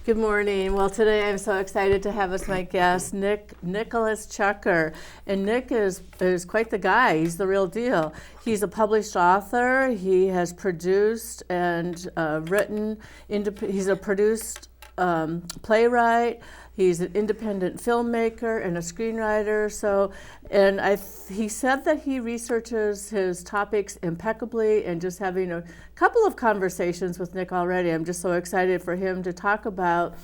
Good morning. Well, today I'm so excited to have as my guest Nicholas Chucker. And Nick is quite the guy. He's the real deal. He's a published author. He has produced and written. He's a produced playwright. He's an independent filmmaker and a screenwriter. He said that he researches his topics impeccably, and just having a couple of conversations with Nick already, I'm just so excited for him to talk about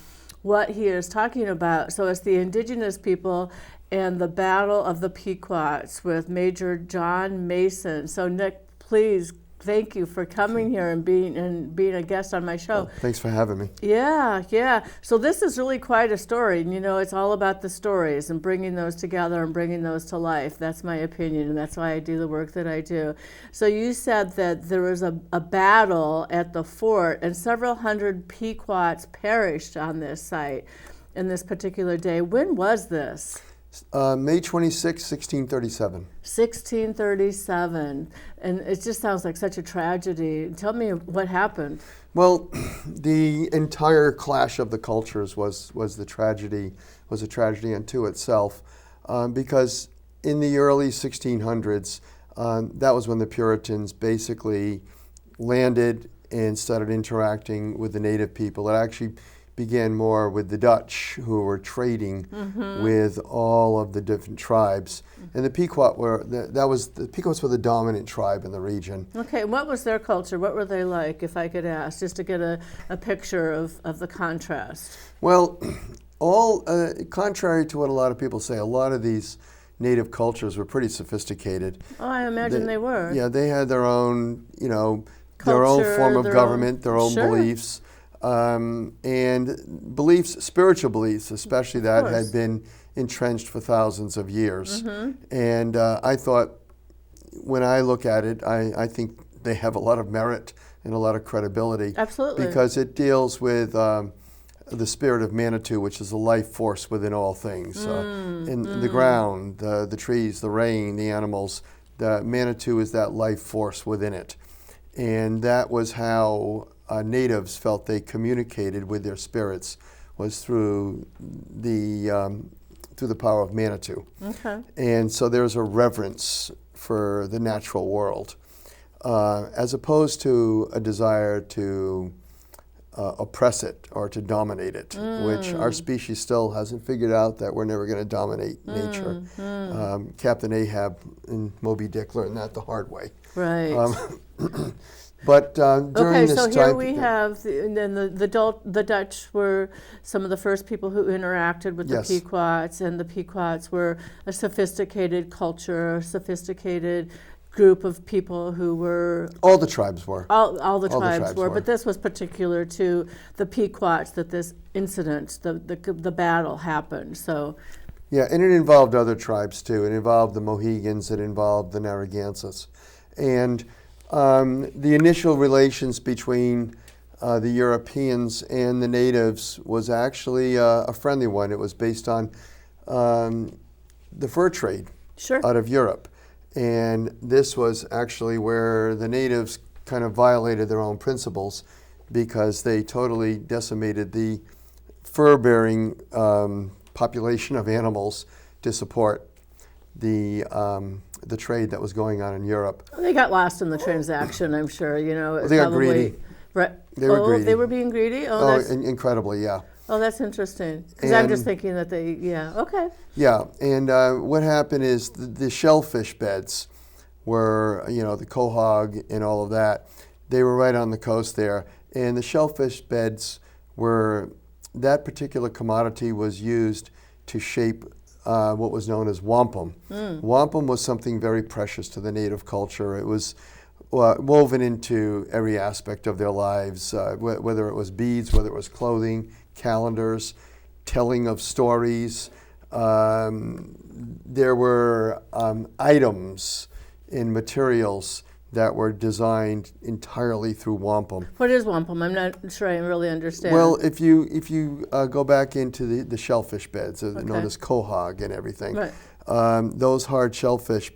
what he is talking about. So it's the indigenous people and the Battle of the Pequots with Major John Mason. So Nick, please, thank you for coming here and being a guest on my show. Well, thanks for having me. Yeah. So this is really quite a story. And, it's all about the stories and bringing those together and bringing those to life. That's my opinion, and that's why I do the work that I do. So you said that there was a battle at the fort, and several hundred Pequots perished on this site in this particular day. When was this? May 26, 1637. 1637, and it just sounds like such a tragedy. Tell me what happened. Well, the entire clash of the cultures was a tragedy unto itself, because in the early 1600s, that was when the Puritans basically landed and started interacting with the native people. It actually began more with the Dutch, who were trading with all of the different tribes, and the Pequot the Pequots were the dominant tribe in the region. Okay, what was their culture? What were they like, if I could ask, just to get a picture of the contrast? Well, contrary to what a lot of people say, a lot of these native cultures were pretty sophisticated. Oh, I imagine they were. Yeah, they had their own, Culture, their own form of government, their own sure. beliefs. And spiritual beliefs, especially, that had been entrenched for thousands of years. And I thought, when I look at it, I think they have a lot of merit and a lot of credibility. Absolutely. Because it deals with the spirit of Manitou, which is a life force within all things. In the ground, the trees, the rain, the animals, the Manitou is that life force within it. And that was how natives felt they communicated with their spirits, was through the power of Manitou. Okay. And so there's a reverence for the natural world, as opposed to a desire to oppress it or to dominate it, which our species still hasn't figured out, that we're never going to dominate nature. Captain Ahab in Moby Dick learned that the hard way. Right. But during this so time, here we have, the Dutch were some of the first people who interacted with the Pequots, and the Pequots were a sophisticated culture, a sophisticated group of people who were... All the tribes were. All the tribes were, but this was particular to the Pequots, that this incident, the battle happened, so... Yeah, and it involved other tribes too. It involved the Mohegans, it involved the Narragansetts. And the initial relations between the Europeans and the natives was actually a friendly one. It was based on the fur trade out of Europe. And this was actually where the natives kind of violated their own principles, because they totally decimated the fur-bearing population of animals to support the trade that was going on in Europe. They got lost in the transaction, I'm sure. They got greedy. Right. They were greedy. They were being greedy? Incredibly, yeah. Oh, that's interesting. Because I'm just thinking that okay. Yeah, and what happened is the shellfish beds were, the quahog and all of that, they were right on the coast there. And the shellfish beds that particular commodity was used to shape what was known as wampum. Wampum was something very precious to the native culture. It was woven into every aspect of their lives, whether it was beads, whether it was clothing, calendars, telling of stories. There were items in materials that were designed entirely through wampum. What is wampum? I'm not sure I really understand. Well, if you go back into the shellfish beds, known Okay. as quahog and everything, Right. those hard shellfish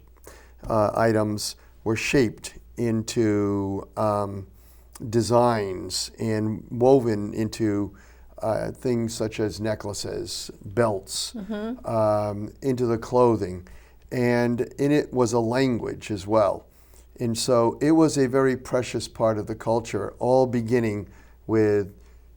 items were shaped into designs and woven into things such as necklaces, belts, into the clothing. And in it was a language as well. And so it was a very precious part of the culture, all beginning with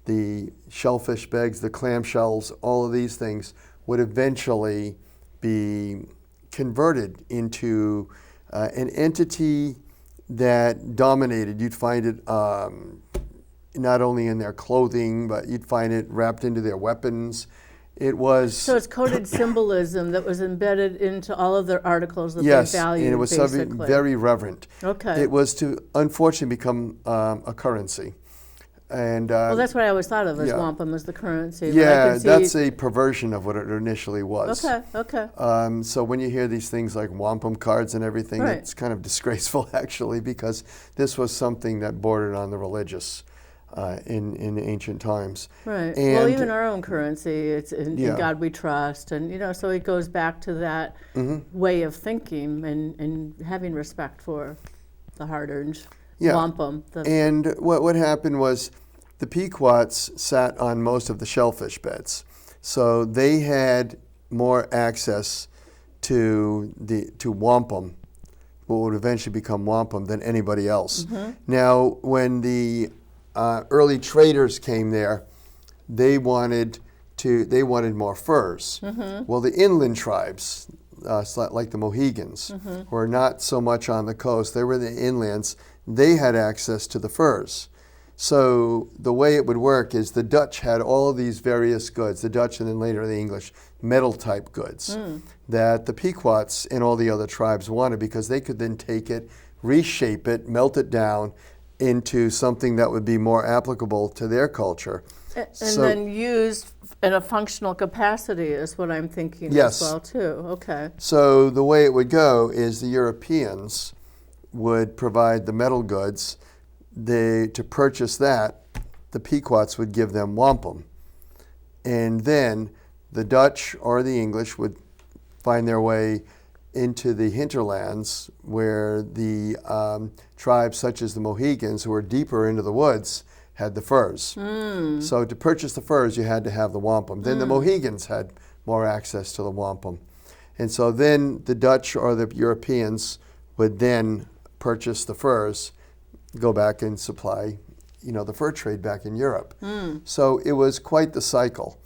the shellfish bags, the clamshells, all of these things would eventually be converted into an entity that dominated. You'd find it not only in their clothing, but you'd find it wrapped into their weapons. It was So it's coded symbolism that was embedded into all of their articles that yes, they valued, and it was something basically. very reverent. Okay. It was to unfortunately become a currency, and Well, that's what I always thought of as yeah. wampum as the currency. but I yeah, can see- that's a perversion of what it initially was. Okay, okay. So when you hear these things like wampum cards and everything, Right. it's kind of disgraceful actually, because this was something that bordered on the religious in ancient times. Right. Well, And- even our own currency, it's in Yeah. God we trust. And, so it goes back to that way of thinking and having respect for the hard-earned Yeah. wampum. And what happened was the Pequots sat on most of the shellfish beds. So they had more access to wampum, what would eventually become wampum, than anybody else. Now, when the early traders came there, they wanted more furs. Well, the inland tribes, like the Mohegans, were not so much on the coast. They were the inlands. They had access to the furs. So the way it would work is the Dutch had all of these various goods, the Dutch and then later the English, metal type goods that the Pequots and all the other tribes wanted, because they could then take it, reshape it, melt it down into something that would be more applicable to their culture. And So- then used in a functional capacity is what I'm thinking Yes. as well, too. Okay. So the way it would go is the Europeans would provide the metal goods. To purchase that, the Pequots would give them wampum. And then the Dutch or the English would find their way into the hinterlands, where the tribes such as the Mohegans, who were deeper into the woods, had the furs. So to purchase the furs, you had to have the wampum. Then the Mohegans had more access to the wampum. And so then the Dutch or the Europeans would then purchase the furs, go back and supply, the fur trade back in Europe. So it was quite the cycle.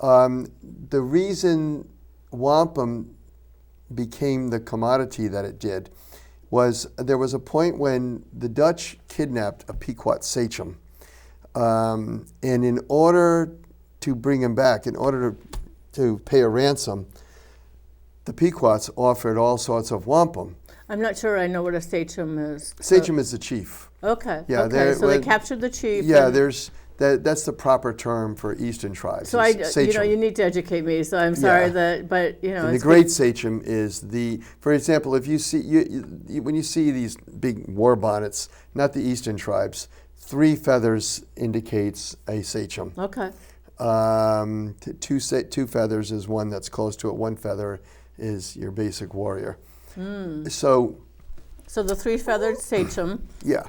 The reason wampum became the commodity that it did was there was a point when the Dutch kidnapped a Pequot sachem. And in order to bring him back, in order to pay a ransom, the Pequots offered all sorts of wampum. I'm not sure I know what a sachem is. Sachem is the chief. Okay. Yeah, okay. So they when- captured the chief. Yeah, and- that's the proper term for Eastern tribes. So is sachem. you need to educate me. So I'm sorry Yeah. but And the it's great sachem is for example, if you see when you see these big war bonnets, not the Eastern tribes, 3 feathers indicates a sachem. Okay. Two feathers is one that's close to it. 1 feather is your basic warrior. So So the 3-feathered sachem. yeah.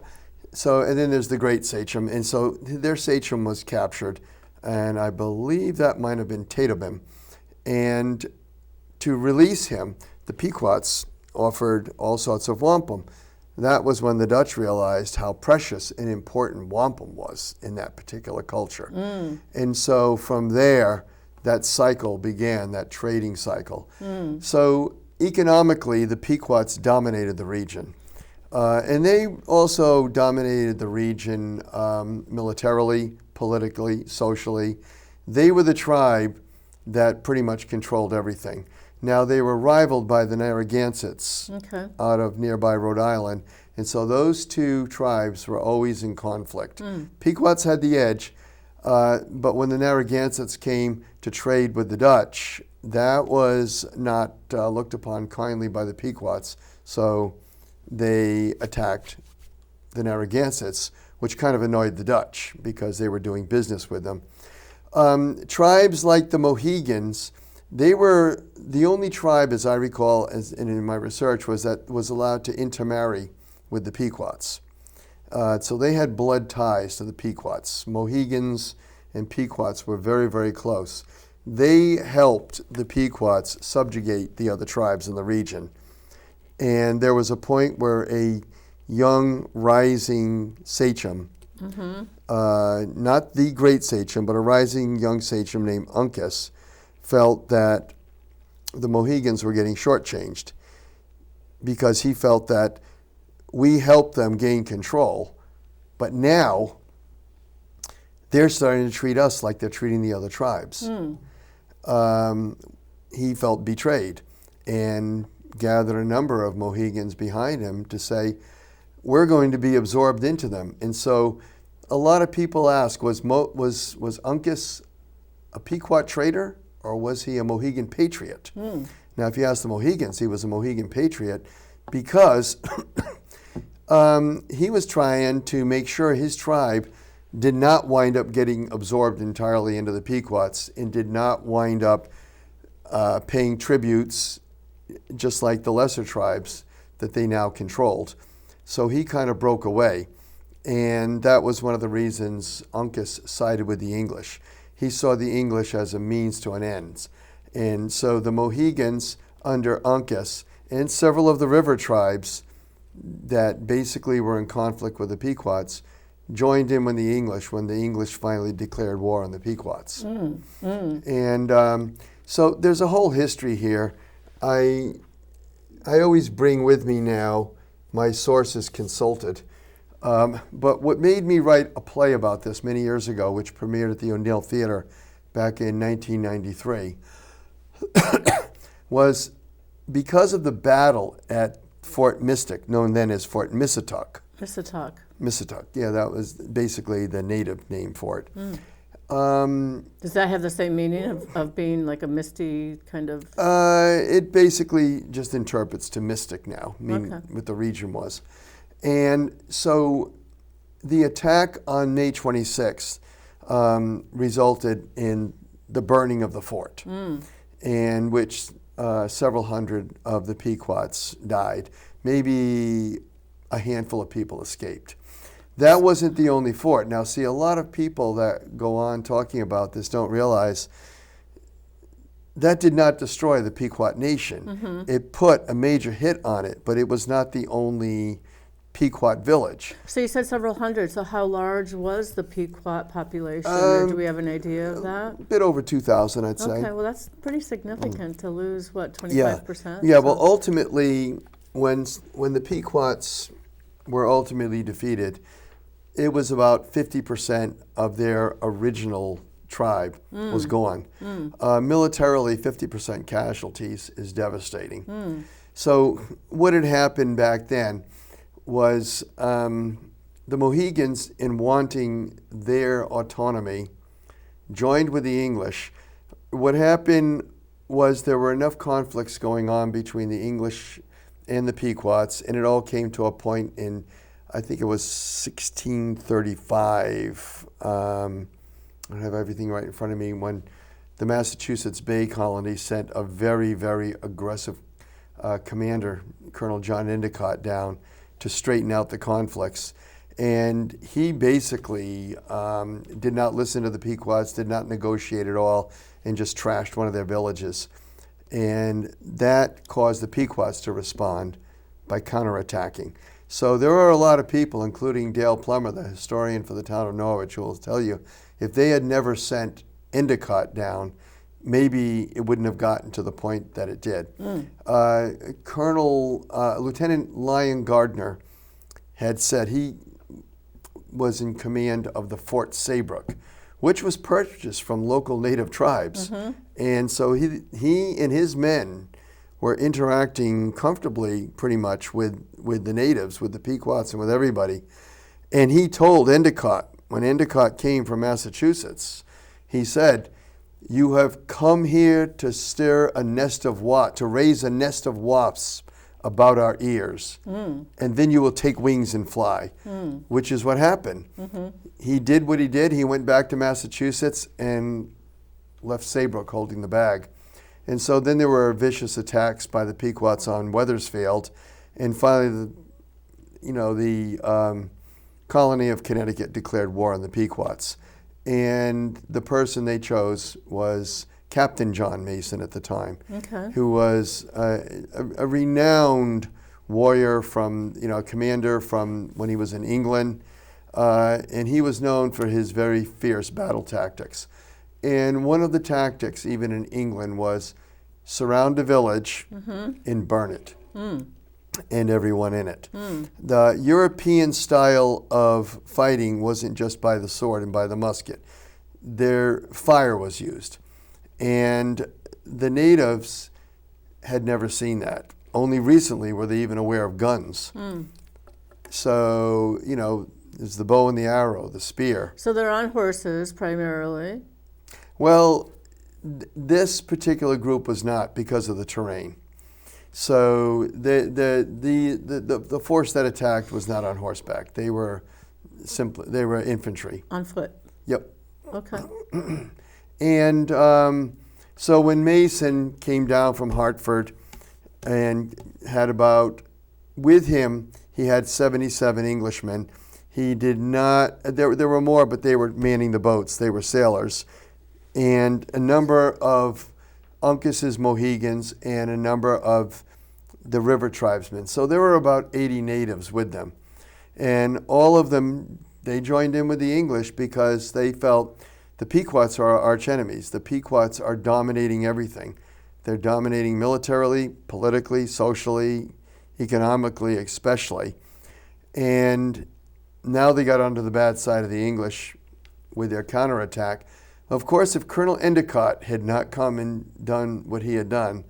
So, and then there's the great sachem. And so their sachem was captured, and I believe that might have been Tatabim. And to release him, the Pequots offered all sorts of wampum. That was when the Dutch realized how precious and important wampum was in that particular culture. And so from there, that cycle began, that trading cycle. So economically, the Pequots dominated the region. And they also dominated the region militarily, politically, socially. They were the tribe that pretty much controlled everything. Now, they were rivaled by the Narragansetts Okay. out of nearby Rhode Island. And so those two tribes were always in conflict. Pequots had the edge. But when the Narragansetts came to trade with the Dutch, that was not looked upon kindly by the Pequots. So they attacked the Narragansetts, which kind of annoyed the Dutch because they were doing business with them. Tribes like the Mohegans, they were the only tribe, as I recall, and in my research, was allowed to intermarry with the Pequots. So they had blood ties to the Pequots. Mohegans and Pequots were very, very close. They helped the Pequots subjugate the other tribes in the region. And there was a point where a young, rising sachem, not the great sachem, but a rising young sachem named Uncas, felt that the Mohegans were getting shortchanged because he felt that we helped them gain control, but now they're starting to treat us like they're treating the other tribes. He felt betrayed and gathered a number of Mohegans behind him to say, we're going to be absorbed into them. And so a lot of people ask, was Uncas a Pequot trader or was he a Mohegan patriot? Now, if you ask the Mohegans, he was a Mohegan patriot because he was trying to make sure his tribe did not wind up getting absorbed entirely into the Pequots and did not wind up paying tributes just like the lesser tribes that they now controlled. So he kind of broke away. And that was one of the reasons Uncas sided with the English. He saw the English as a means to an end. And so the Mohegans under Uncas and several of the river tribes that basically were in conflict with the Pequots joined in with the English when the English finally declared war on the Pequots. And so there's a whole history here. I always bring with me now my sources consulted. But what made me write a play about this many years ago, which premiered at the O'Neill Theater back in 1993, was because of the battle at Fort Mystic, known then as Fort Missitook. Missitook, yeah, that was basically the native name for it. Does that have the same meaning of being like a misty kind of? It basically just interprets to mystic now, meaning what the region was. And so the attack on May 26th resulted in the burning of the fort, in which several hundred of the Pequots died. Maybe a handful of people escaped. That wasn't the only fort. Now, see, a lot of people that go on talking about this don't realize that did not destroy the Pequot Nation. It put a major hit on it, but it was not the only Pequot village. So you said several hundred. So how large was the Pequot population? Or do we have an idea of that? A bit over 2,000, I'd say. Okay, well that's pretty significant to lose, what, 25%? Yeah, well ultimately, when the Pequots were ultimately defeated, it was about 50% of their original tribe was gone. Militarily, 50% casualties is devastating. So what had happened back then was the Mohegans, in wanting their autonomy, joined with the English. What happened was there were enough conflicts going on between the English and the Pequots, and it all came to a point in, I think it was 1635. I don't have everything right in front of me, when the Massachusetts Bay Colony sent a very, very aggressive commander, Colonel John Endicott, down to straighten out the conflicts. And he basically did not listen to the Pequots, did not negotiate at all, and just trashed one of their villages. And that caused the Pequots to respond by counterattacking. So there are a lot of people, including Dale Plummer, the historian for the town of Norwich, who will tell you if they had never sent Endicott down, maybe it wouldn't have gotten to the point that it did. Lieutenant Lyon Gardner had said he was in command of the Fort Saybrook, which was purchased from local native tribes. And so he and his men were interacting comfortably pretty much with the natives, with the Pequots and with everybody. And he told Endicott, when Endicott came from Massachusetts, he said, "You have come here to stir a nest of to raise a nest of wasps about our ears, and then you will take wings and fly," which is what happened. He did what he did. He went back to Massachusetts and left Saybrook holding the bag. And so then there were vicious attacks by the Pequots on Wethersfield, and finally, the colony of Connecticut declared war on the Pequots. And the person they chose was Captain John Mason at the time, who was a renowned warrior commander from when he was in England, and he was known for his very fierce battle tactics. And one of the tactics, even in England, was surround a village and burn it, and everyone in it. The European style of fighting wasn't just by the sword and by the musket. Fire was used. And the natives had never seen that. Only recently were they even aware of guns. So, there's the bow and the arrow, the spear. So they're on horses primarily. Well, this particular group was not because of the terrain. So the force that attacked was not on horseback. They were infantry. On foot. Yep. Okay. And so when Mason came down from Hartford and had with him, he had 77 Englishmen. He did not, there were more, but they were manning the boats. They were sailors. And a number of Uncas, Mohegans, and a number of the river tribesmen. So there were about 80 natives with them. And all of them, they joined in with the English because they felt the Pequots are our arch enemies. The Pequots are dominating everything. They're dominating militarily, politically, socially, economically, especially. And now they got onto the bad side of the English with their counterattack. Of course, if Colonel Endicott had not come and done what he had done,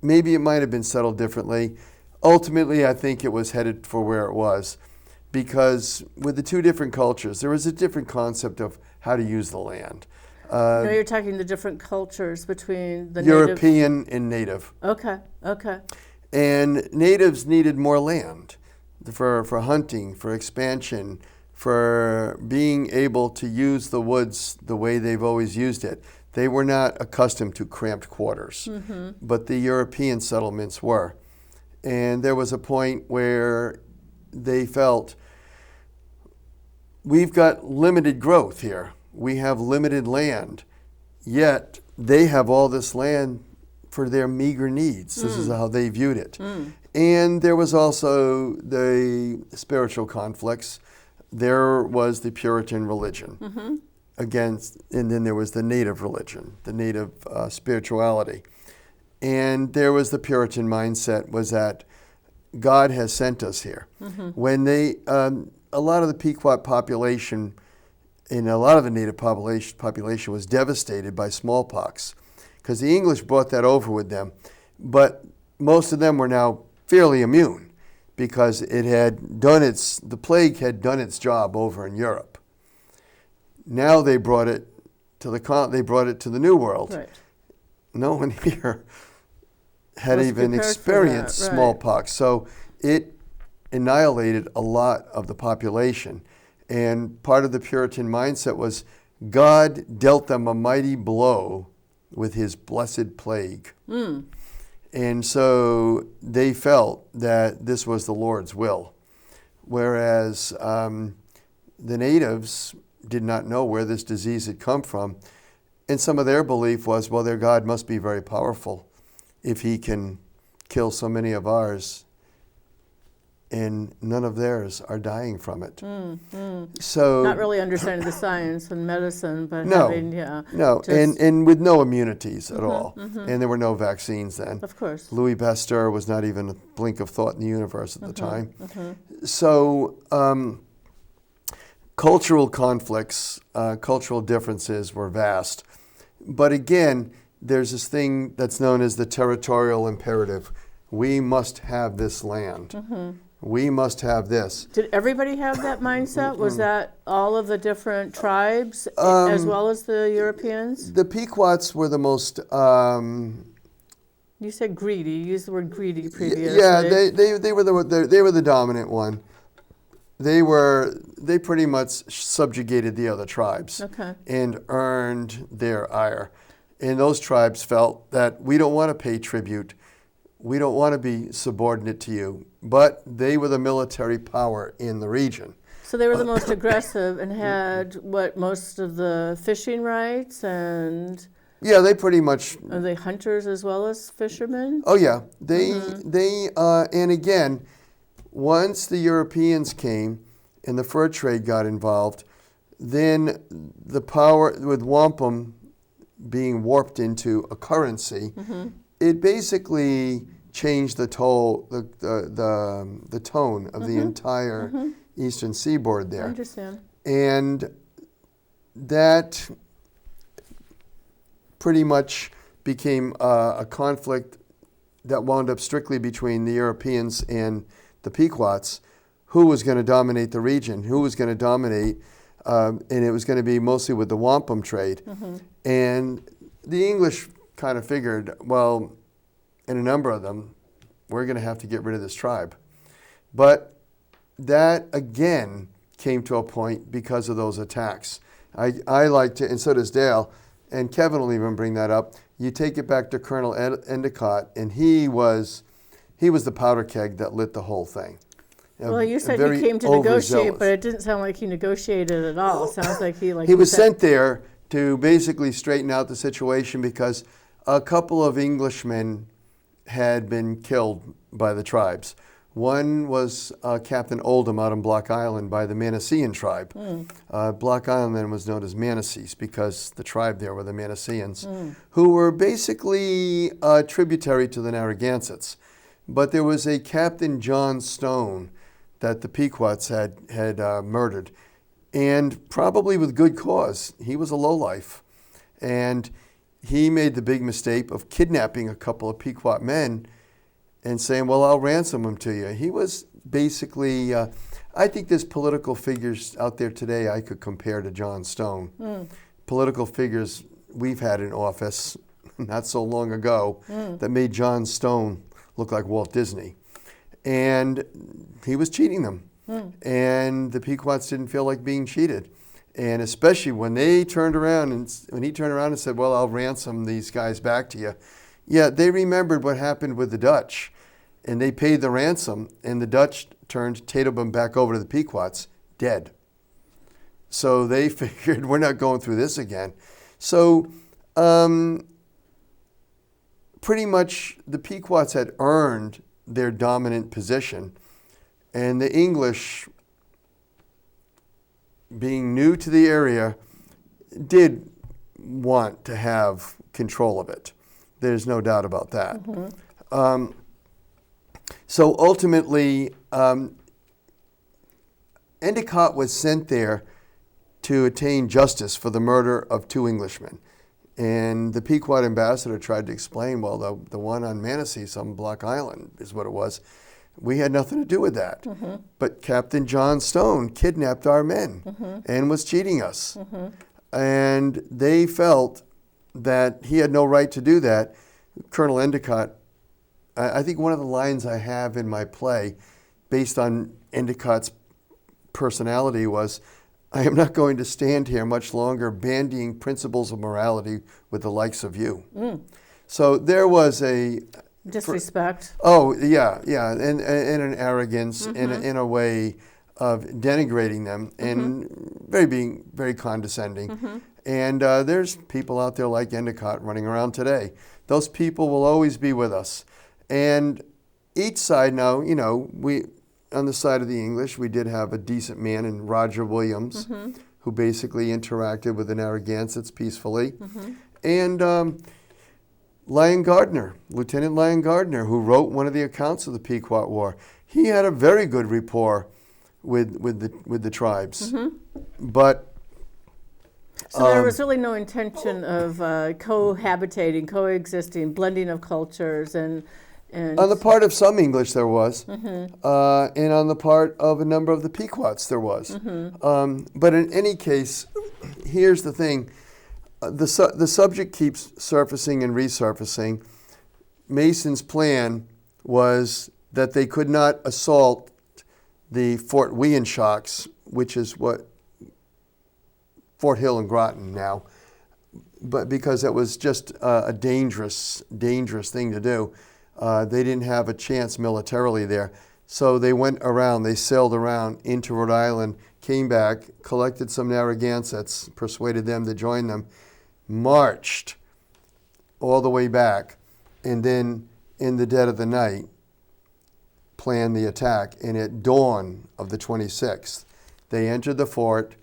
maybe it might have been settled differently. Ultimately, I think it was headed for where it was, because with the two different cultures, there was a different concept of how to use the land. No, you're talking the different cultures between the European and native. Okay. And natives needed more land for hunting, for expansion, for being able to use the woods the way they've always used it. They were not accustomed to cramped quarters, but the European settlements were. And there was a point where they felt, we've got limited growth here. We have limited land, yet they have all this land for their meager needs. This is how they viewed it. And there was also the spiritual conflicts. There was the Puritan religion and then there was the native religion, the native spirituality. And there was the Puritan mindset, was that God has sent us here. When a lot of the Pequot population and a lot of the native population was devastated by smallpox, because the English brought that over with them. But most of them were now fairly immune, because the plague had done its job over in Europe. Now they brought it to the New World. Right. No one here had Was even prepared for experienced that, right. smallpox. So it annihilated a lot of the population. And part of the Puritan mindset was God dealt them a mighty blow with his blessed plague. And so they felt that this was the Lord's will. Whereas the natives did not know where this disease had come from. And some of their belief was, well, their God must be very powerful if he can kill so many of ours, and none of theirs are dying from it. So Not really understanding the science and medicine, but no, and with no immunities at all. And there were no vaccines then. Of course. Louis Pasteur was not even a blink of thought in the universe at the time. So cultural conflicts, cultural differences were vast. But again, there's this thing that's known as the territorial imperative. We must have this land. We must have this. Did everybody have that mindset? Was that all of the different tribes as well as the Europeans? The Pequots were the most. You said greedy. You used the word greedy previously. Yeah, they were the dominant one. They pretty much subjugated the other tribes and earned their ire. And those tribes felt that we don't want to pay tribute. We don't want to be subordinate to you. But they were the military power in the region. So they were the most aggressive and had, most of the fishing rights and... Yeah, they pretty much... Are they hunters as well as fishermen? Oh, yeah. And again, once the Europeans came and the fur trade got involved, then the power, with wampum being warped into a currency, it basically changed the tone of the entire eastern seaboard there. I understand. And that pretty much became a conflict that wound up strictly between the Europeans and the Pequots. Who was going to dominate the region? Who was going to dominate? And it was going to be mostly with the wampum trade. And the English kind of figured, well, in a number of them, we're going to have to get rid of this tribe. But that, again, came to a point because of those attacks. I like to, and so does Dale, and Kevin will even bring that up. You take it back to Colonel Endicott, and he was the powder keg that lit the whole thing. Well, you said he came to negotiate, but it didn't sound like he negotiated at all. It sounds like he was sent there to basically straighten out the situation because a couple of Englishmen had been killed by the tribes. One was Captain Oldham out on Block Island by the Manasean tribe. Block Island then was known as Manasees because the tribe there were the Manaseans, who were basically tributary to the Narragansetts. But there was a Captain John Stone that the Pequots had murdered, and probably with good cause. He was a lowlife, and he made the big mistake of kidnapping a couple of Pequot men and saying, well, I'll ransom them to you. He was basically, I think there's political figures out there today I could compare to John Stone. Political figures we've had in office not so long ago that made John Stone look like Walt Disney. And he was cheating them. And the Pequots didn't feel like being cheated. And especially when he turned around and said, well, I'll ransom these guys back to you. Yeah, they remembered what happened with the Dutch. And they paid the ransom, and the Dutch turned Tatum back over to the Pequots, dead. So they figured, we're not going through this again. So pretty much the Pequots had earned their dominant position, and the English, being new to the area, did want to have control of it. There's no doubt about that. So ultimately, Endicott was sent there to attain justice for the murder of 2 Englishmen. And the Pequot ambassador tried to explain, well, the one on Manassas on Block Island is what it was. We had nothing to do with that. But Captain John Stone kidnapped our men and was cheating us. And they felt that he had no right to do that. Colonel Endicott, I think one of the lines I have in my play, based on Endicott's personality, was, I am not going to stand here much longer bandying principles of morality with the likes of you. So there was a... disrespect. And an arrogance in a way of denigrating them and being very condescending. And there's people out there like Endicott running around today. Those people will always be with us. And each side now, we... On the side of the English, we did have a decent man in Roger Williams, who basically interacted with the Narragansetts peacefully. And Lieutenant Lyon Gardner, who wrote one of the accounts of the Pequot War. He had a very good rapport with the tribes. But so there was really no intention of cohabitating, coexisting, blending of cultures, and And On the part of some English, there was, and on the part of a number of the Pequots, there was. But in any case, here's the thing: the subject keeps surfacing and resurfacing. Mason's plan was that they could not assault the Fort Wehenshocks, which is what Fort Hill and Groton now, but because that was just a dangerous thing to do. They didn't have a chance militarily there. So they went around, they sailed around into Rhode Island, came back, collected some Narragansetts, persuaded them to join them, marched all the way back, and then in the dead of the night, planned the attack. And at dawn of the 26th, they entered the fort.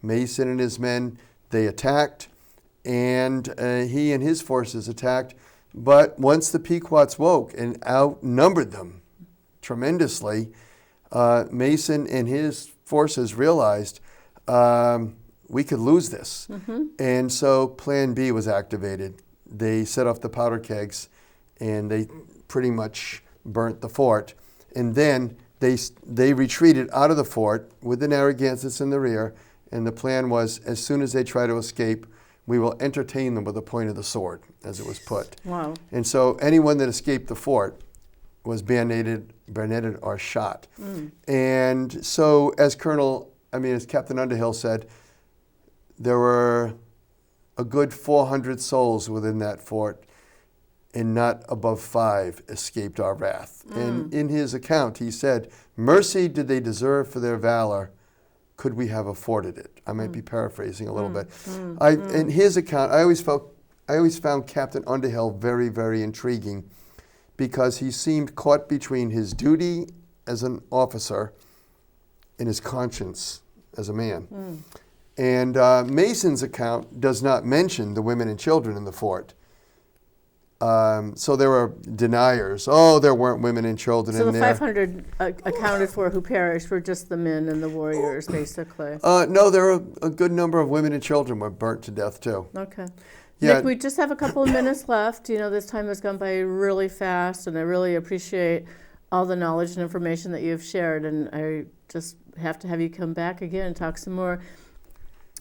Mason and his men, they attacked, and he and his forces attacked. But once the Pequots woke and outnumbered them tremendously, Mason and his forces realized we could lose this. And so Plan B was activated. They set off the powder kegs, and they pretty much burnt the fort. And then they retreated out of the fort with the Narragansetts in the rear, and the plan was, as soon as they try to escape, we will entertain them with the point of the sword, as it was put. Wow. And so anyone that escaped the fort was bayoneted or shot. And so as Captain Underhill said, there were a good 400 souls within that fort, and not above 5 escaped our wrath. And in his account, he said, "Mercy did they deserve for their valor, could we have afforded it?" I might be paraphrasing a little bit. In his account, I always found Captain Underhill very, very intriguing, because he seemed caught between his duty as an officer and his conscience as a man. And Mason's account does not mention the women and children in the fort. So there were deniers. Oh, there weren't women and children So in the there. 500 accounted for who perished were just the men and the warriors, basically. No, there were a good number of women and children were burnt to death too. Okay. Yeah. Nick, we just have a couple of minutes left. You know, this time has gone by really fast, and I really appreciate all the knowledge and information that you've shared, and I just have to have you come back again and talk some more.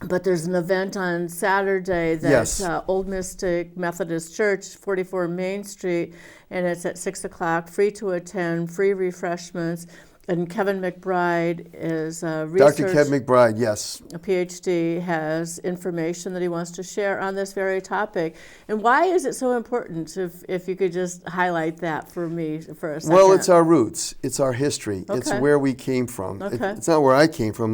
But there's an event on Saturday that Yes. Old Mystic Methodist Church, 44 Main Street, and it's at 6 o'clock, free to attend, free refreshments. And Kevin McBride is a Dr. Kevin McBride, yes. a PhD, has information that he wants to share on this very topic. And why is it so important, if you could just highlight that for me for a second? Well, it's our roots. It's our history. It's Okay. where we came from. Okay. It's not where I came from.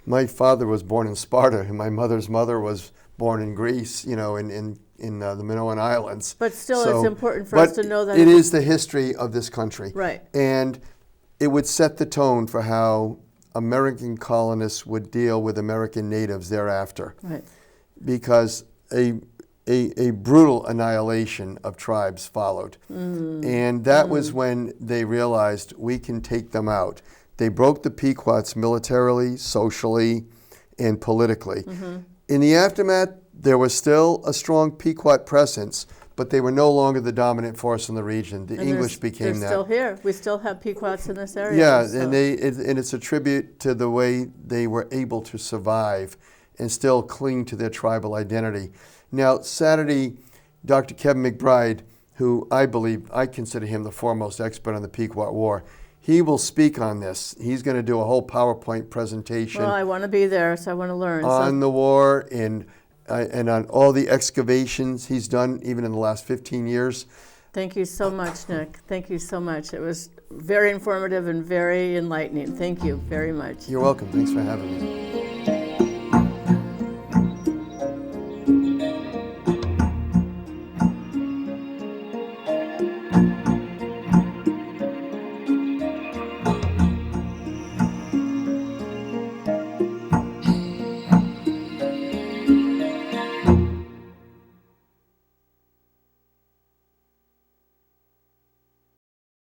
My father was born in Sparta, and my mother's mother was born in Greece, in the Minoan Islands. But still, So- it's important for us to know that. It is the history of this country. Right. And it would set the tone for how American colonists would deal with American natives thereafter. Right. Because a brutal annihilation of tribes followed. And that was when they realized we can take them out. They broke the Pequots militarily, socially, and politically. In the aftermath, there was still a strong Pequot presence, but they were no longer the dominant force in the region. The And English became they're that. still here. We still have Pequots in this area. Yeah, so- and it's a tribute to the way they were able to survive and still cling to their tribal identity. Now, Saturday, Dr. Kevin McBride, who I consider him the foremost expert on the Pequot War, he will speak on this. He's going to do a whole PowerPoint presentation Well, I want to be there, so I want to learn. on the war and on all the excavations he's done, even in the last 15 years. Thank you so much, Nick. Thank you so much. It was very informative and very enlightening. Thank you very much. You're welcome. Thanks for having me.